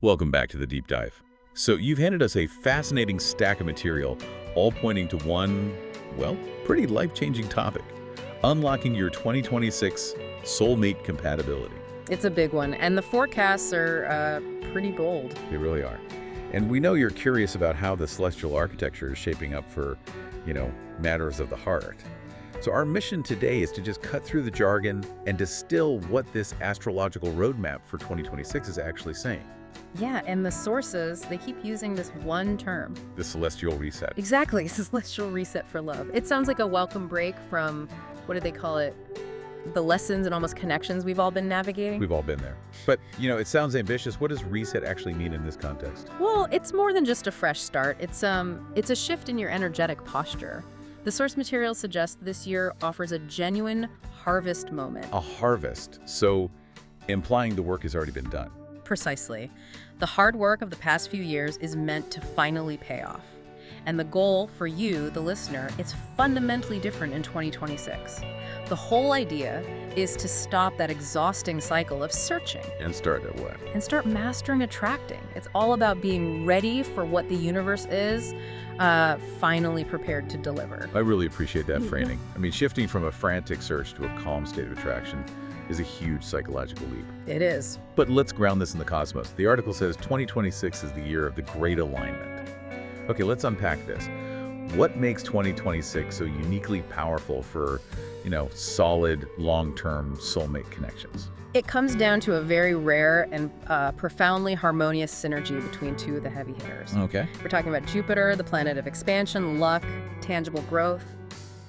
Welcome back to the deep dive. So you've handed us a fascinating stack of material, all pointing to one, well, pretty life-changing topic: unlocking your 2026 soulmate compatibility. It's a big one, and the forecasts are pretty bold. They really are. And we know you're curious about how the celestial architecture is shaping up for, matters of the heart. So our mission today is to just cut through the jargon and distill what this astrological roadmap for 2026 is actually saying. Yeah, and the sources, they keep using this one term. The celestial reset. Exactly, celestial reset for love. It sounds like a welcome break from, what do they call it? The lessons and almost connections we've all been navigating. We've all been there. But, it sounds ambitious. What does reset actually mean in this context? Well, it's more than just a fresh start. It's a shift in your energetic posture. The source material suggests this year offers a genuine harvest moment. A harvest. So implying the work has already been done. Precisely. The hard work of the past few years is meant to finally pay off. And the goal for you, the listener, is fundamentally different in 2026. The whole idea is to stop that exhausting cycle of searching. And start at what? And start mastering attracting. It's all about being ready for what the universe is finally prepared to deliver. I really appreciate that framing. I mean, shifting from a frantic search to a calm state of attraction is a huge psychological leap. It is. But let's ground this in the cosmos. The article says 2026 is the year of the great alignment. Okay, let's unpack this. What makes 2026 so uniquely powerful for, solid, long-term soulmate connections? It comes down to a very rare and profoundly harmonious synergy between two of the heavy hitters. Okay. We're talking about Jupiter, the planet of expansion, luck, tangible growth,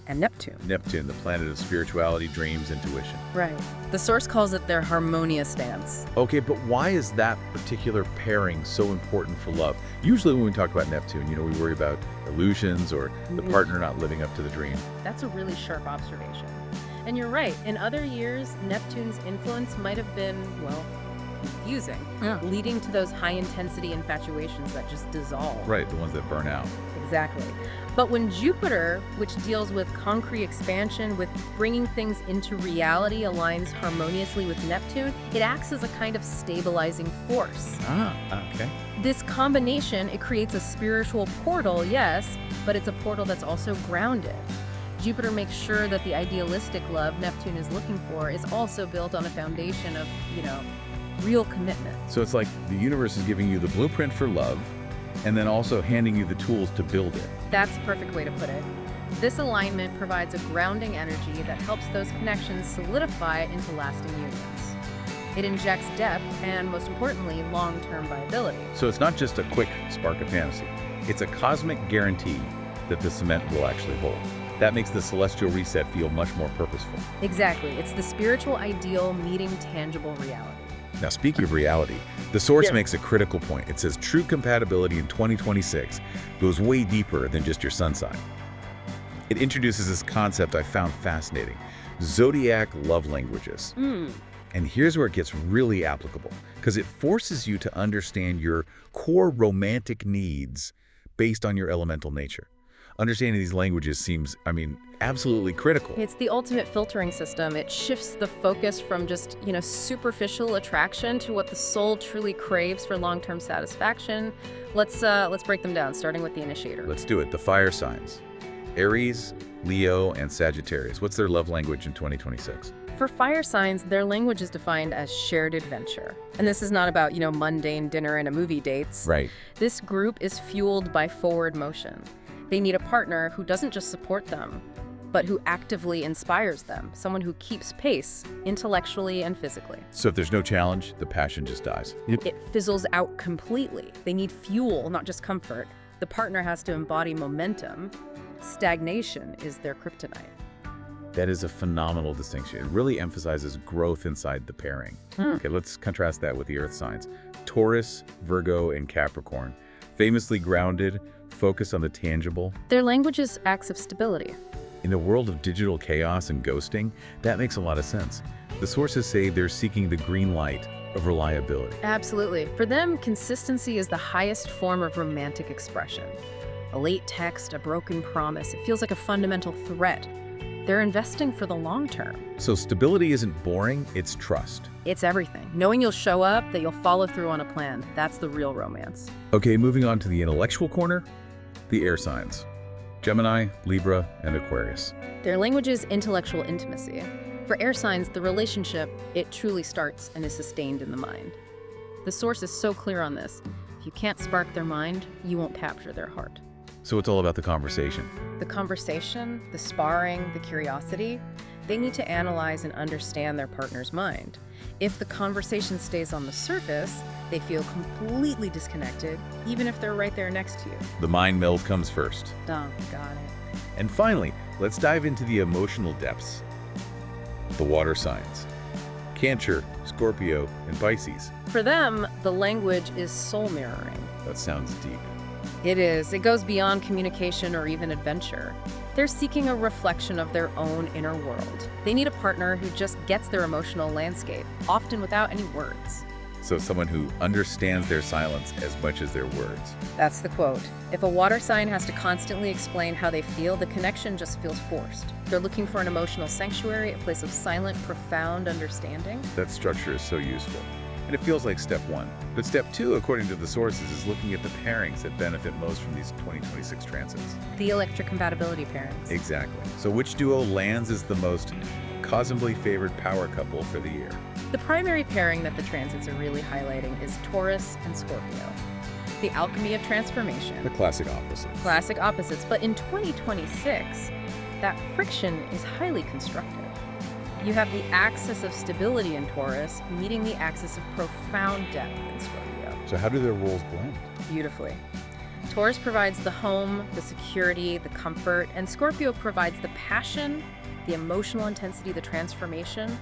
and Neptune. Neptune, the planet of spirituality, dreams, intuition. Right. The source calls it their harmonious dance. Okay, but why is that particular pairing so important for love? Usually when we talk about Neptune, we worry about illusions or the partner not living up to the dream. That's a really sharp observation. And you're right. In other years, Neptune's influence might have been, confusing, leading to those high-intensity infatuations that just dissolve. Right, the ones that burn out. Exactly. But when Jupiter, which deals with concrete expansion, with bringing things into reality, aligns harmoniously with Neptune, it acts as a kind of stabilizing force. Okay. This combination, it creates a spiritual portal, yes, but it's a portal that's also grounded. Jupiter makes sure that the idealistic love Neptune is looking for is also built on a foundation of, real commitment. So it's like the universe is giving you the blueprint for love and then also handing you the tools to build it. That's a perfect way to put it. This alignment provides a grounding energy that helps those connections solidify into lasting unions. It injects depth and, most importantly, long-term viability. So it's not just a quick spark of fantasy. It's a cosmic guarantee that the cement will actually hold. That makes the celestial reset feel much more purposeful. Exactly. It's the spiritual ideal meeting tangible reality. Now, speaking of reality, the source makes a critical point. It says true compatibility in 2026 goes way deeper than just your sun sign. It introduces this concept I found fascinating: Zodiac Love Languages. And here's where it gets really applicable, because it forces you to understand your core romantic needs based on your elemental nature. Understanding these languages seems, absolutely critical. It's the ultimate filtering system. It shifts the focus from just, superficial attraction to what the soul truly craves for long-term satisfaction. Let's break them down, starting with the initiator. Let's do it. The fire signs: Aries, Leo, and Sagittarius. What's their love language in 2026? For fire signs, their language is defined as shared adventure. And this is not about, mundane dinner and a movie dates. Right. This group is fueled by forward motion. They need a partner who doesn't just support them, but who actively inspires them, someone who keeps pace intellectually and physically. So if there's no challenge, the passion just dies. It fizzles out completely. They need fuel, not just comfort. The partner has to embody momentum. Stagnation is their kryptonite. That is a phenomenal distinction. It really emphasizes growth inside the pairing. Okay, let's contrast that with the earth signs: Taurus, Virgo, and Capricorn. Famously grounded, focus on the tangible. Their language is acts of stability. In a world of digital chaos and ghosting, that makes a lot of sense. The sources say they're seeking the green light of reliability. Absolutely. For them, consistency is the highest form of romantic expression. A late text, a broken promise, it feels like a fundamental threat. They're investing for the long term. So stability isn't boring, it's trust. It's everything. Knowing you'll show up, that you'll follow through on a plan. That's the real romance. Okay, moving on to the intellectual corner, the air signs. Gemini, Libra, and Aquarius. Their language is intellectual intimacy. For air signs, the relationship, it truly starts and is sustained in the mind. The source is so clear on this. If you can't spark their mind, you won't capture their heart. So it's all about the conversation. The conversation, the sparring, the curiosity, they need to analyze and understand their partner's mind. If the conversation stays on the surface, they feel completely disconnected, even if they're right there next to you. The mind meld comes first. Got it. And finally, let's dive into the emotional depths. The water signs. Cancer, Scorpio, and Pisces. For them, the language is soul mirroring. That sounds deep. It is. It goes beyond communication or even adventure. They're seeking a reflection of their own inner world. They need a partner who just gets their emotional landscape, often without any words. So someone who understands their silence as much as their words. That's the quote. If a water sign has to constantly explain how they feel, the connection just feels forced. They're looking for an emotional sanctuary, a place of silent, profound understanding. That structure is so useful. And it feels like step one. But step two, according to the sources, is looking at the pairings that benefit most from these 2026 transits. The electric compatibility pairings. Exactly. So which duo lands as the most cosmically favored power couple for the year? The primary pairing that the transits are really highlighting is Taurus and Scorpio. The alchemy of transformation. The classic opposites. Classic opposites. But in 2026, that friction is highly constructive. You have the axis of stability in Taurus meeting the axis of profound depth in Scorpio. So how do their roles blend? Beautifully. Taurus provides the home, the security, the comfort, and Scorpio provides the passion, the emotional intensity, the transformation.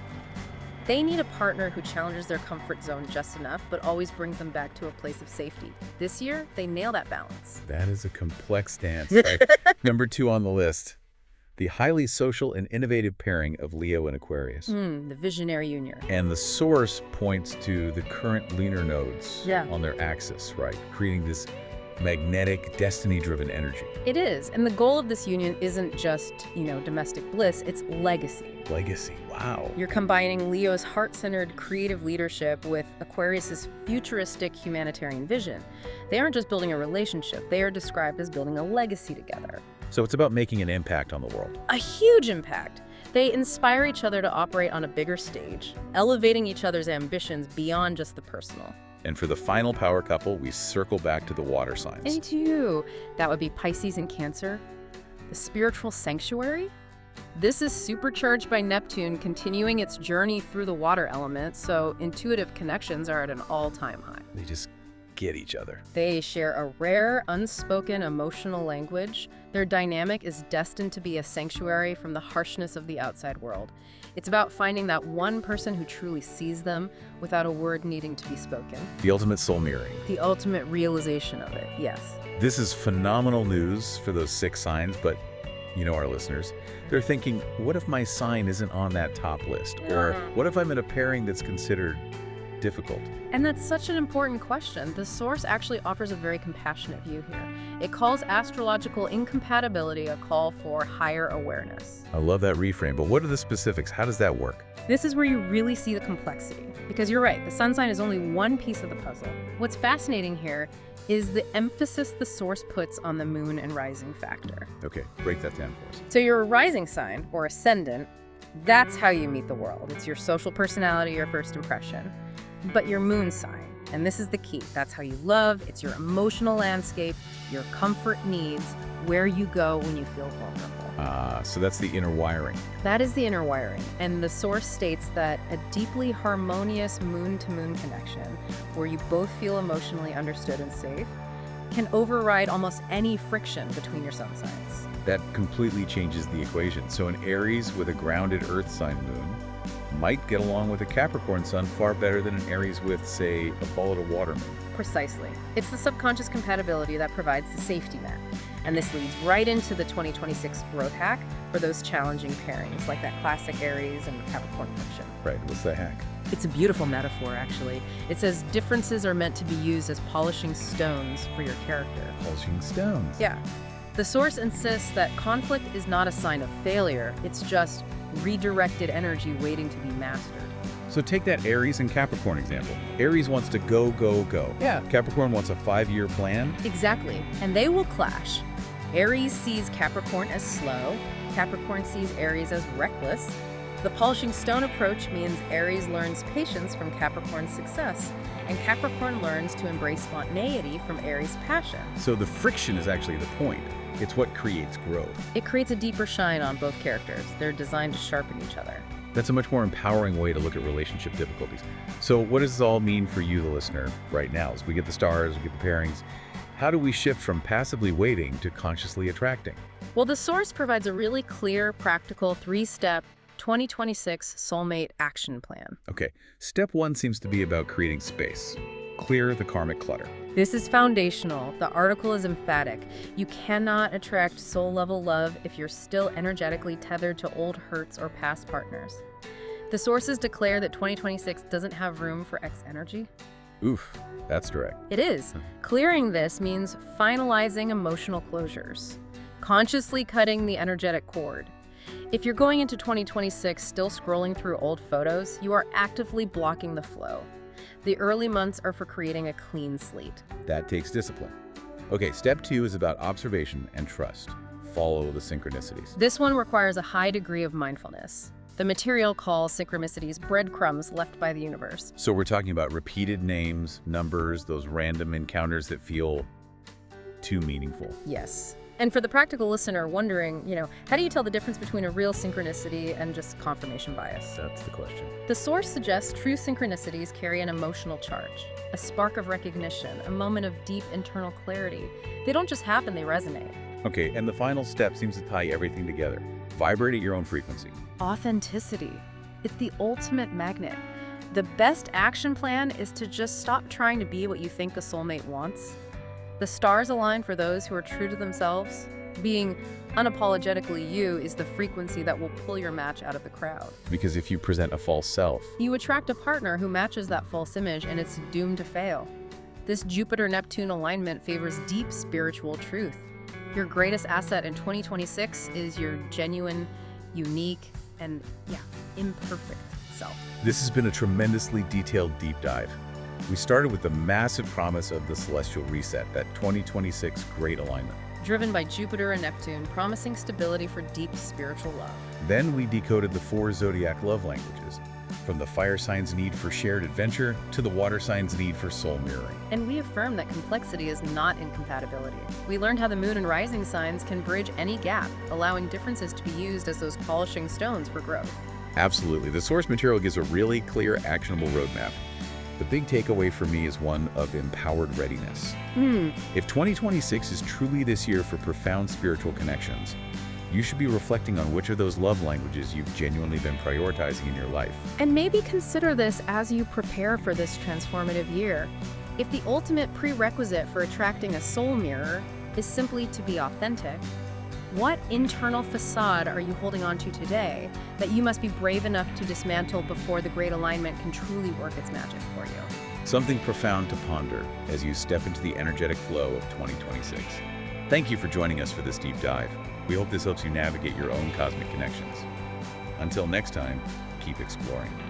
They need a partner who challenges their comfort zone just enough, but always brings them back to a place of safety. This year, they nail that balance. That is a complex dance. Right? Number 2 on the list. The highly social and innovative pairing of Leo and Aquarius. The visionary union. And the source points to the current lunar nodes on their axis, right? Creating this magnetic, destiny-driven energy. It is. And the goal of this union isn't just, domestic bliss, it's legacy. Legacy, wow. You're combining Leo's heart-centered creative leadership with Aquarius's futuristic humanitarian vision. They aren't just building a relationship, they are described as building a legacy together. So it's about making an impact on the world. A huge impact. They inspire each other to operate on a bigger stage, elevating each other's ambitions beyond just the personal. And for the final power couple, we circle back to the water signs. Me too. That would be Pisces and Cancer. The spiritual sanctuary. This is supercharged by Neptune continuing its journey through the water element, so intuitive connections are at an all-time high. They just get each other. They share a rare, unspoken emotional language. Their dynamic is destined to be a sanctuary from the harshness of the outside world. It's about finding that one person who truly sees them without a word needing to be spoken. The ultimate soul mirroring. The ultimate realization of it, yes. This is phenomenal news for those 6 signs, but our listeners, they're thinking, what if my sign isn't on that top list? Or what if I'm in a pairing that's considered difficult? And that's such an important question. The source actually offers a very compassionate view here. It calls astrological incompatibility a call for higher awareness. I love that reframe, but what are the specifics? How does that work? This is where you really see the complexity. Because you're right, the sun sign is only one piece of the puzzle. What's fascinating here is the emphasis the source puts on the moon and rising factor. Okay, break that down for us. So your rising sign, or ascendant, that's how you meet the world. It's your social personality, your first impression. But your moon sign, and this is the key, that's how you love, it's your emotional landscape, your comfort needs, where you go when you feel vulnerable. So that's the inner wiring. That is the inner wiring, and the source states that a deeply harmonious moon-to-moon connection, where you both feel emotionally understood and safe, can override almost any friction between your sun signs. That completely changes the equation. So an Aries with a grounded earth sign moon might get along with a Capricorn sun far better than an Aries with, say, a volatile water moon. Precisely. It's the subconscious compatibility that provides the safety net. And this leads right into the 2026 growth hack for those challenging pairings, like that classic Aries and Capricorn friction. Right, what's the hack? It's a beautiful metaphor, actually. It says differences are meant to be used as polishing stones for your character. Polishing stones. Yeah. The source insists that conflict is not a sign of failure, it's just redirected energy waiting to be mastered. So take that Aries and Capricorn example. Aries wants to go, go, go. Yeah. Capricorn wants a 5-year plan. Exactly, and they will clash. Aries sees Capricorn as slow, Capricorn sees Aries as reckless. The polishing stone approach means Aries learns patience from Capricorn's success, and Capricorn learns to embrace spontaneity from Aries' passion. So the friction is actually the point. It's what creates growth. It creates a deeper shine on both characters. They're designed to sharpen each other. That's a much more empowering way to look at relationship difficulties. So what does this all mean for you, the listener, right now? As we get the stars, we get the pairings, how do we shift from passively waiting to consciously attracting? Well, the source provides a really clear, practical, 3-step 2026 Soulmate Action Plan. Okay, step 1 seems to be about creating space. Clear the karmic clutter. This is foundational. The article is emphatic. You cannot attract soul-level love if you're still energetically tethered to old hurts or past partners. The sources declare that 2026 doesn't have room for X-energy. Oof, that's direct. It is. Clearing this means finalizing emotional closures, consciously cutting the energetic cord. If you're going into 2026 still scrolling through old photos, you are actively blocking the flow. The early months are for creating a clean slate. That takes discipline. Okay, step 2 is about observation and trust. Follow the synchronicities. This one requires a high degree of mindfulness. The material calls synchronicities breadcrumbs left by the universe. So we're talking about repeated names, numbers, those random encounters that feel too meaningful. Yes. And for the practical listener wondering, how do you tell the difference between a real synchronicity and just confirmation bias? That's the question. The source suggests true synchronicities carry an emotional charge, a spark of recognition, a moment of deep internal clarity. They don't just happen, they resonate. Okay, and the final step seems to tie everything together. Vibrate at your own frequency. Authenticity. It's the ultimate magnet. The best action plan is to just stop trying to be what you think a soulmate wants. The stars align for those who are true to themselves. Being unapologetically you is the frequency that will pull your match out of the crowd. Because if you present a false self, you attract a partner who matches that false image, and it's doomed to fail. This Jupiter-Neptune alignment favors deep spiritual truth. Your greatest asset in 2026 is your genuine, unique, and imperfect self. This has been a tremendously detailed deep dive. We started with the massive promise of the celestial reset, that 2026 great alignment. Driven by Jupiter and Neptune, promising stability for deep spiritual love. Then we decoded the 4 Zodiac love languages, from the fire sign's need for shared adventure to the water sign's need for soul mirroring. And we affirmed that complexity is not incompatibility. We learned how the moon and rising signs can bridge any gap, allowing differences to be used as those polishing stones for growth. Absolutely. The source material gives a really clear, actionable roadmap. The big takeaway for me is one of empowered readiness. If 2026 is truly this year for profound spiritual connections, you should be reflecting on which of those love languages you've genuinely been prioritizing in your life. And maybe consider this as you prepare for this transformative year. If the ultimate prerequisite for attracting a soul mirror is simply to be authentic, what internal facade are you holding on to today that you must be brave enough to dismantle before the great alignment can truly work its magic for you? Something profound to ponder as you step into the energetic flow of 2026. Thank you for joining us for this deep dive. We hope this helps you navigate your own cosmic connections. Until next time, keep exploring.